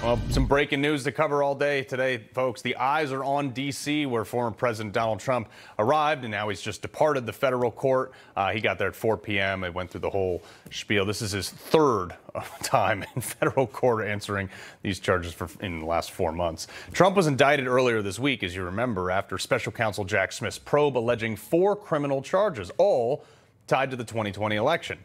Well, some breaking news to cover all day today, folks. The eyes are on D.C., where former President Donald Trump arrived, and now he's just departed the federal court. He got there at 4 p.m. and went through the whole spiel. This is his third time in federal court answering these charges in the last 4 months. Trump was indicted earlier this week, as you remember, after Special Counsel Jack Smith's probe alleging 4 criminal charges, all tied to the 2020 election.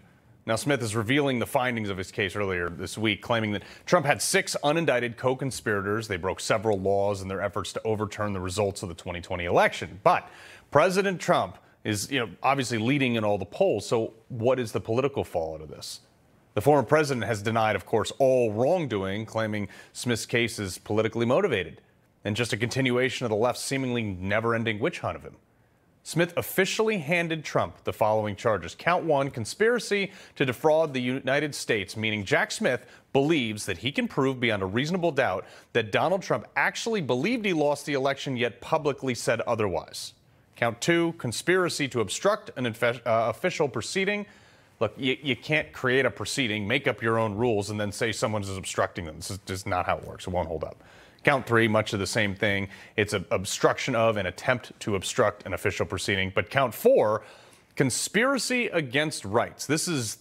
Now, Smith is revealing the findings of his case earlier this week, claiming that Trump had 6 unindicted co-conspirators. They broke several laws in their efforts to overturn the results of the 2020 election. But President Trump is, obviously leading in all the polls. So what is the political fallout of this? The former president has denied, of course, all wrongdoing, claiming Smith's case is politically motivated and just a continuation of the left's seemingly never-ending witch hunt of him. Smith officially handed Trump the following charges. Count 1, conspiracy to defraud the United States, meaning Jack Smith believes that he can prove beyond a reasonable doubt that Donald Trump actually believed he lost the election, yet publicly said otherwise. Count 2, conspiracy to obstruct an official proceeding. Look, you can't create a proceeding, make up your own rules, and then say someone is obstructing them. This is just not how it works. It won't hold up. Count 3, much of the same thing. It's an obstruction of an attempt to obstruct an official proceeding. But count 4, conspiracy against rights. This is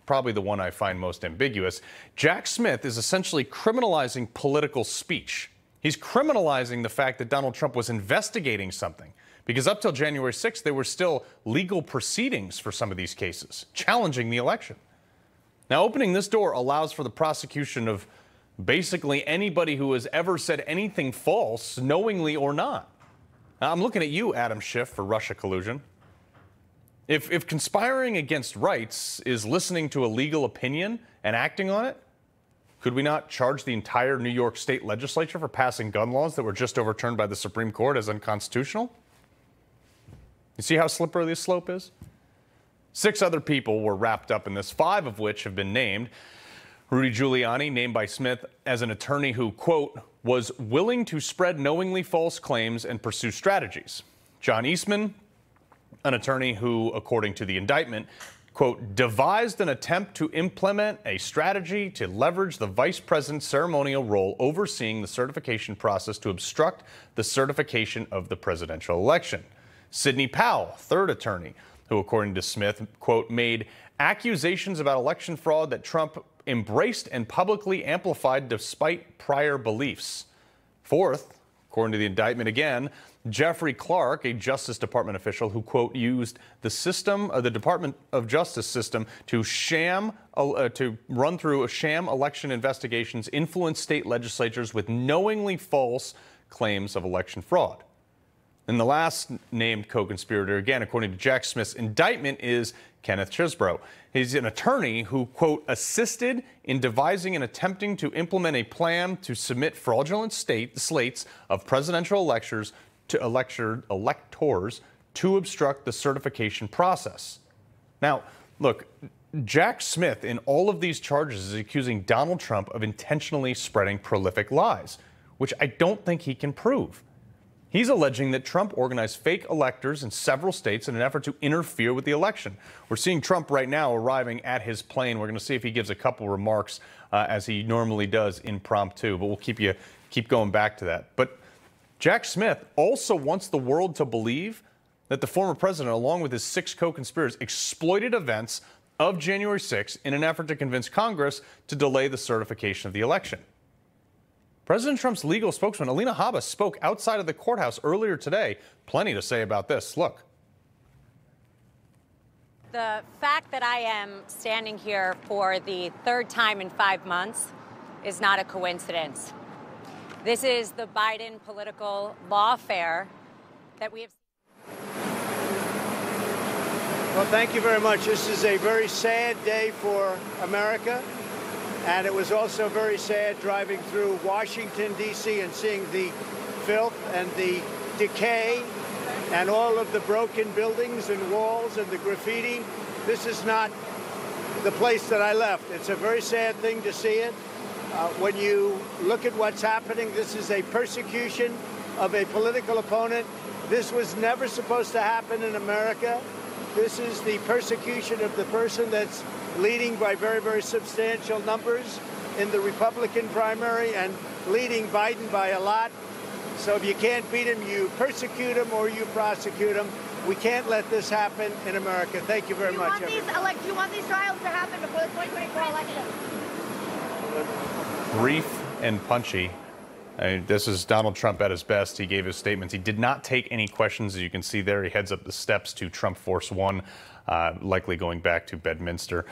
probably the one I find most ambiguous. Jack Smith is essentially criminalizing political speech. He's criminalizing the fact that Donald Trump was investigating something, because up till January 6th, there were still legal proceedings for some of these cases, challenging the election. Now, opening this door allows for the prosecution of basically anybody who has ever said anything false, knowingly or not. Now, I'm looking at you, Adam Schiff, for Russia collusion. If conspiring against rights is listening to a legal opinion and acting on it, could we not charge the entire New York State legislature for passing gun laws that were just overturned by the Supreme Court as unconstitutional? You see how slippery this slope is? 6 other people were wrapped up in this, 5 of which have been named. Rudy Giuliani, named by Smith as an attorney who, quote, was willing to spread knowingly false claims and pursue strategies. John Eastman, an attorney who, according to the indictment, quote, devised an attempt to implement a strategy to leverage the vice president's ceremonial role overseeing the certification process to obstruct the certification of the presidential election. Sidney Powell, third attorney, who, according to Smith, quote, made accusations about election fraud that Trump embraced and publicly amplified despite prior beliefs. Fourth, according to the indictment again, Jeffrey Clark, a Justice Department official who, quote, used the system of the Department of Justice system to run through a sham election investigations, influence state legislatures with knowingly false claims of election fraud. And the last named co-conspirator, again, according to Jack Smith's indictment, is Kenneth Chesebro. He's an attorney who, quote, assisted in devising and attempting to implement a plan to submit fraudulent slates of presidential electors to electors to obstruct the certification process. Now, look, Jack Smith in all of these charges is accusing Donald Trump of intentionally spreading prolific lies, which I don't think he can prove. He's alleging that Trump organized fake electors in several states in an effort to interfere with the election. We're seeing Trump right now arriving at his plane. We're going to see if he gives a couple remarks as he normally does impromptu, but we'll keep going back to that. But Jack Smith also wants the world to believe that the former president, along with his 6 co-conspirators, exploited events of January 6th in an effort to convince Congress to delay the certification of the election. President Trump's legal spokesman, Alina Habba, spoke outside of the courthouse earlier today. Plenty to say about this. Look. The fact that I am standing here for the 3rd time in 5 months is not a coincidence. This is the Biden political lawfare that we have. Well, thank you very much. This is a very sad day for America. And it was also very sad driving through Washington, D.C. and seeing the filth and the decay and all of the broken buildings and walls and the graffiti. This is not the place that I left. It's a very sad thing to see it. When you look at what's happening, this is a persecution of a political opponent. This was never supposed to happen in America. This is the persecution of the person that's leading by very, very substantial numbers. in the Republican primary and leading Biden by a lot. So if you can't beat him, you persecute him or you prosecute him. We can't let this happen in America. Thank you very much. Do you want these trials to happen before the 2024 election? Brief and punchy. This is Donald Trump at his best. He gave his statements. He did not take any questions. As you can see there, he heads up the steps to Trump Force One, likely going back to Bedminster.